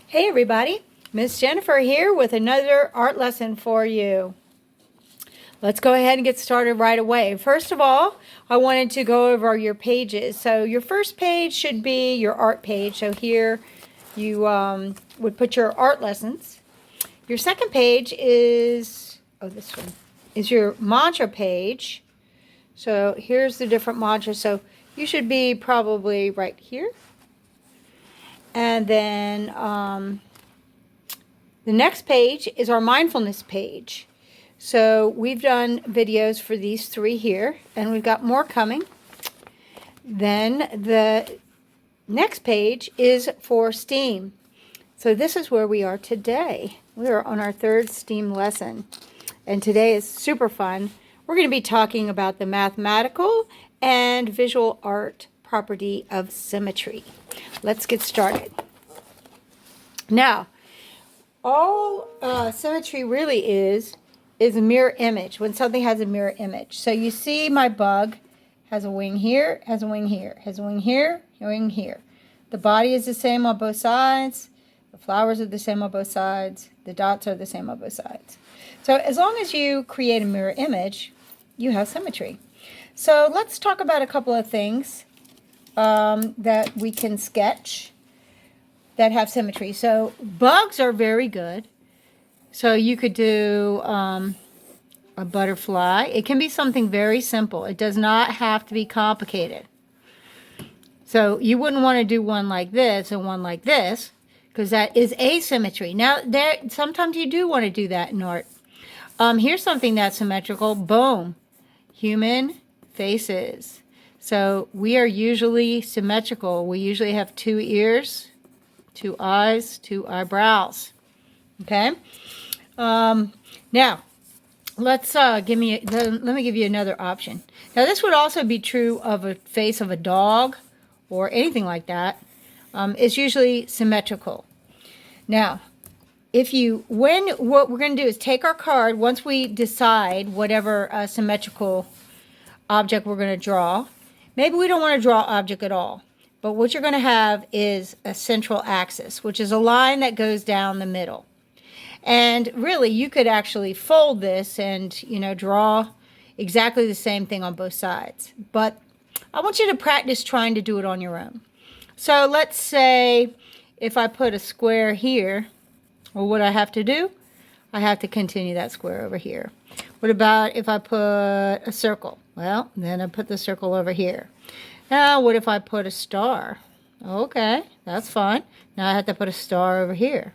Hey everybody, Miss Jennifer here with another art lesson for you. Let's go ahead and get started right away. First of all, I wanted to go over your pages. So your first page should be your art page. So here you would put your art lessons. Your second page is, this one, is your mantra page. So here's the different mantras. So you should be probably right here. And then the next page is our mindfulness page. So we've done videos for these three here, and we've got more coming. Then the next page is for STEAM. So this is where we are today. We are on our third STEAM lesson, and today is super fun. We're going to be talking about the mathematical and visual art property of symmetry. Let's get started. Now, all symmetry really is a mirror image, when something has a mirror image. So you see my bug has a wing here, has a wing here, has a wing here, a wing here. The body is the same on both sides. The flowers are the same on both sides. The dots are the same on both sides. So as long as you create a mirror image, you have symmetry. So let's talk about a couple of things that we can sketch that have symmetry. So bugs are very good. So you could do a butterfly. It can be something very simple. It does not have to be complicated. So you wouldn't want to do one like this and one like this, because that is asymmetry. Now, sometimes you do want to do that in art. Here's something that's symmetrical. Boom. Human faces. So we are usually symmetrical. We usually have 2 ears, 2 eyes, 2 eyebrows. Okay? Now, let's let me give you another option. Now, this would also be true of a face of a dog or anything like that. It's usually symmetrical. Now, what we're going to do is take our card, once we decide whatever symmetrical object we're going to draw. Maybe we don't want to draw object at all. But what you're going to have is a central axis, which is a line that goes down the middle. And really, you could actually fold this and, draw exactly the same thing on both sides. But I want you to practice trying to do it on your own. So let's say if I put a square here, well, what I have to do? I have to continue that square over here. What about if I put a circle? Well, then I put the circle over here. Now, what if I put a star? Okay, that's fine. Now I have to put a star over here.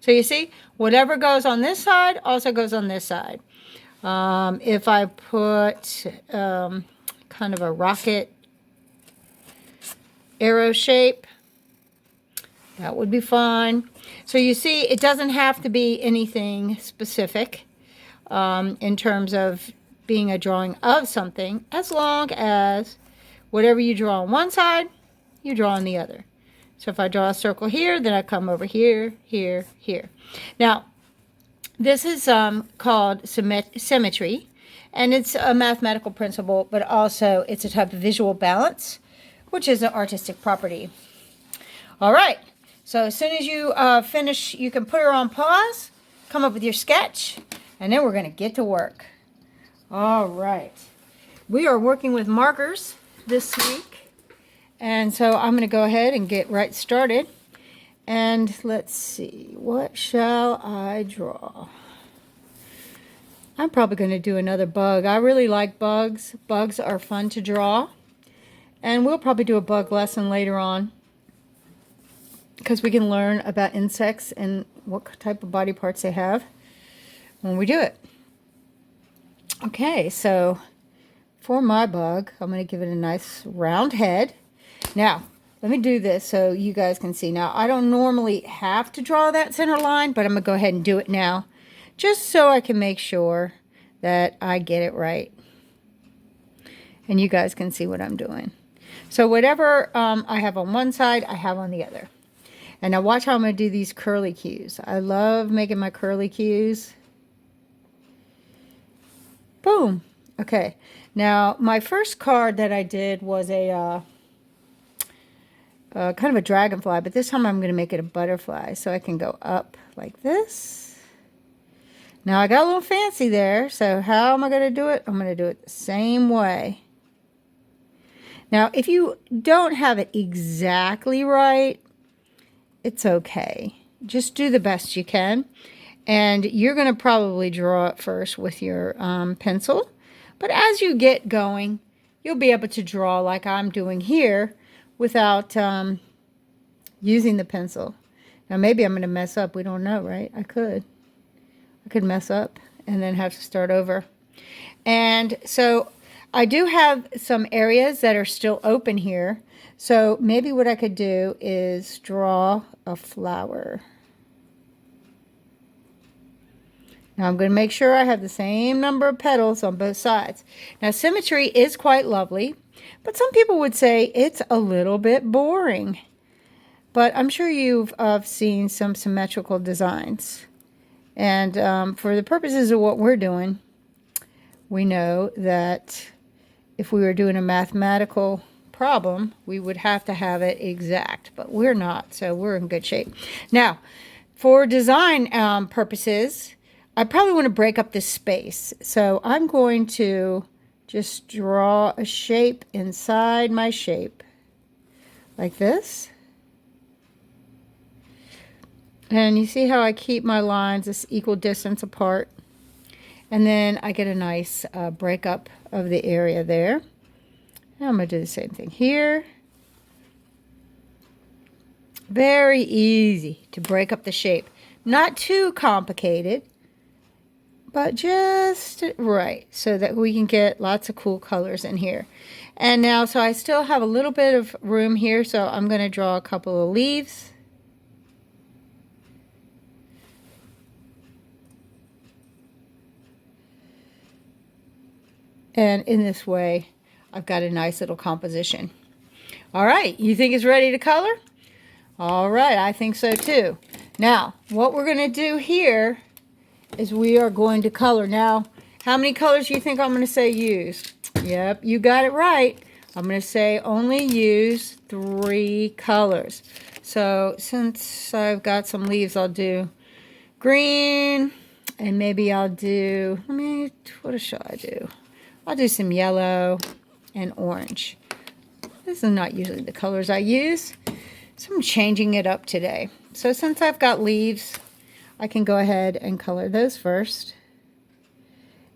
So you see, whatever goes on this side also goes on this side. If I put kind of a rocket arrow shape, that would be fine. So you see, it doesn't have to be anything specific in terms of being a drawing of something, as long as whatever you draw on one side, you draw on the other. So if I draw a circle here, then I come over here, here, here. Now, this is called symmetry, and it's a mathematical principle, but also it's a type of visual balance, which is an artistic property. All right, so as soon as you finish, you can put her on pause, come up with your sketch, and then we're going to get to work. All right. We are working with markers this week. And so I'm going to go ahead and get right started. And let's see, what shall I draw? I'm probably going to do another bug. I really like bugs. Bugs are fun to draw. And we'll probably do a bug lesson later on, because we can learn about insects and what type of body parts they have when we do it. Okay, so for my bug, I'm going to give it a nice round head. Now, let me do this so you guys can see. Now, I don't normally have to draw that center line, but I'm going to go ahead and do it now, just so I can make sure that I get it right. And you guys can see what I'm doing. So whatever I have on one side, I have on the other. And now watch how I'm going to do these curly cues. I love making my curly cues. Boom. Okay. Now, my first card that I did was kind of a dragonfly, but this time I'm going to make it a butterfly. So I can go up like this. Now I got a little fancy there, so how am I going to do it? I'm going to do it the same way. Now, if you don't have it exactly right, it's okay. Just do the best you can. And you're going to probably draw it first with your pencil. But as you get going, you'll be able to draw like I'm doing here without using the pencil. Now, maybe I'm going to mess up. We don't know, right? I could mess up and then have to start over. And so I do have some areas that are still open here. So maybe what I could do is draw a flower. Now I'm going to make sure I have the same number of petals on both sides. Now symmetry is quite lovely, but some people would say it's a little bit boring. But I'm sure you've seen some symmetrical designs. And for the purposes of what we're doing, we know that if we were doing a mathematical problem, we would have to have it exact, but we're not, so we're in good shape. Now, for design purposes, I probably want to break up this space. So I'm going to just draw a shape inside my shape, like this. And you see how I keep my lines this equal distance apart. And then I get a nice breakup of the area there. And I'm going to do the same thing here. Very easy to break up the shape. Not too complicated, but just right so that we can get lots of cool colors in here. And now, so I still have a little bit of room here, so I'm going to draw a couple of leaves. And in this way, I've got a nice little composition. All right, you think it's ready to color? All right, I think so too. Now, what we're going to do here is we are going to color. Now, how many colors do you think I'm going to say use? Yep, you got it right. I'm going to say only use 3 colors. So since I've got some leaves, I'll do green, and maybe I'll do, what shall I do? I'll do some yellow and orange. This is not usually the colors I use, so I'm changing it up today. So since I've got leaves, I can go ahead and color those first.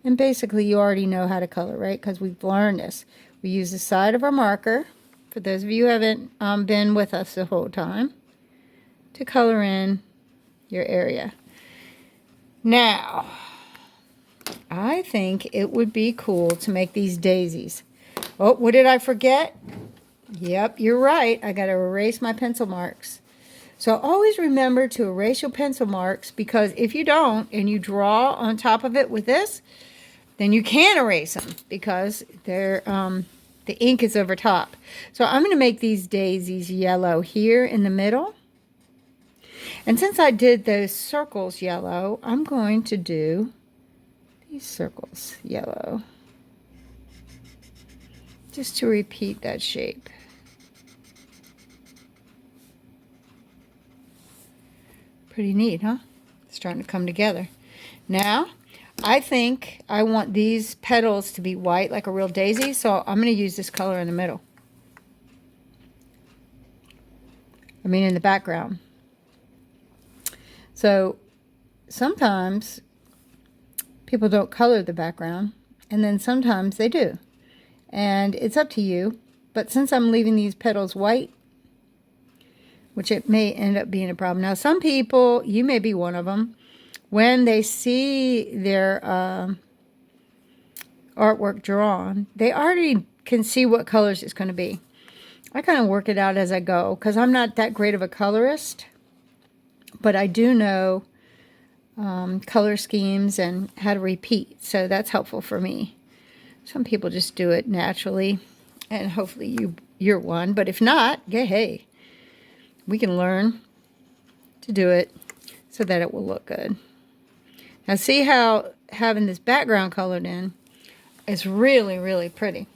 And basically you already know how to color, right? Because we've learned this. We use the side of our marker, for those of you who haven't been with us the whole time, to color in your area. Now, I think it would be cool to make these daisies. Oh, what did I forget? Yep, you're right. I got to erase my pencil marks. So always remember to erase your pencil marks, because if you don't and you draw on top of it with this, then you can't erase them because they're the ink is over top. So I'm going to make these daisies yellow here in the middle. And since I did those circles yellow, I'm going to do these circles yellow, just to repeat that shape. Pretty neat, huh? It's starting to come together. Now, I think I want these petals to be white like a real daisy, so I'm going to use this color in the middle. In the background. So sometimes people don't color the background, and then sometimes they do. And it's up to you. But since I'm leaving these petals white, which it may end up being a problem. Now, some people, you may be one of them, when they see their artwork drawn, they already can see what colors it's going to be. I kind of work it out as I go, because I'm not that great of a colorist, but I do know color schemes and how to repeat, so that's helpful for me. Some people just do it naturally, and hopefully you're one, but if not, hey, we can learn to do it so that it will look good. Now see how having this background colored in is really, really pretty,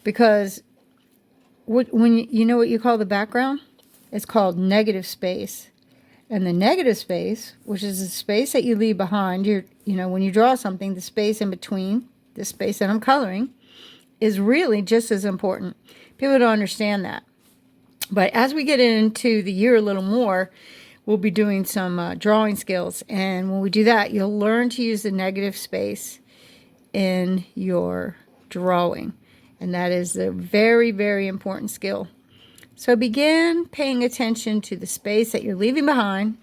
because when you know what you call the background? It's called negative space. And the negative space, which is the space that you leave behind, when you draw something, the space in between, the space that I'm coloring, is really just as important. People don't understand that. But as we get into the year a little more, we'll be doing some drawing skills. And when we do that, you'll learn to use the negative space in your drawing. And that is a very, very important skill. So begin paying attention to the space that you're leaving behind.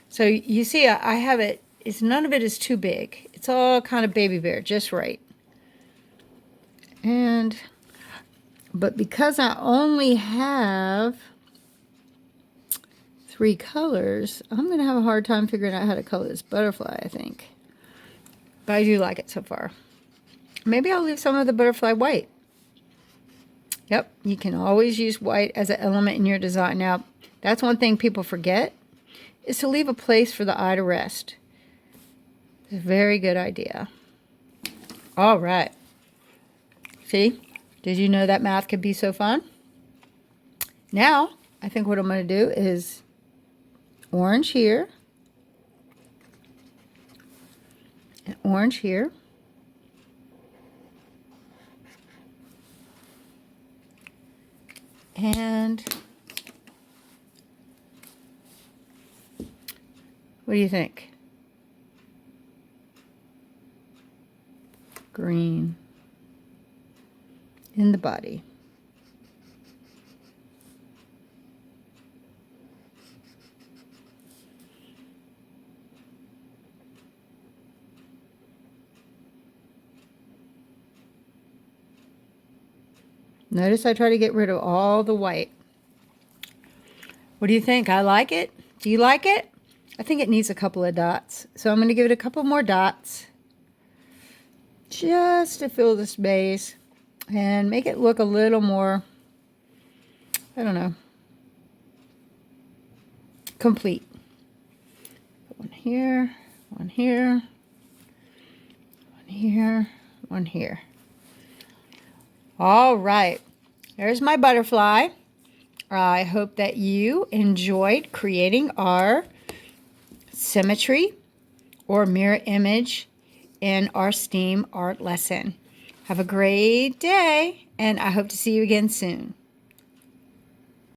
So you see, I have it, none of it is too big. It's all kind of baby bear, just right. But because I only have 3 colors, I'm going to have a hard time figuring out how to color this butterfly, I think. But I do like it so far. Maybe I'll leave some of the butterfly white. Yep, you can always use white as an element in your design. Now, that's one thing people forget, is to leave a place for the eye to rest. It's a very good idea. All right. See? Did you know that math could be so fun? Now, I think what I'm going to do is orange here, and orange here. And what do you think? Green in the body. Notice I try to get rid of all the white. What do you think? I like it. Do you like it? I think it needs a couple of dots. So I'm going to give it a couple more dots just to fill the space and make it look a little more, I don't know, complete. One here, one here, one here, one here. All right, there's my butterfly. I hope that you enjoyed creating our symmetry or mirror image in our STEAM art lesson. Have a great day, and I hope to see you again soon.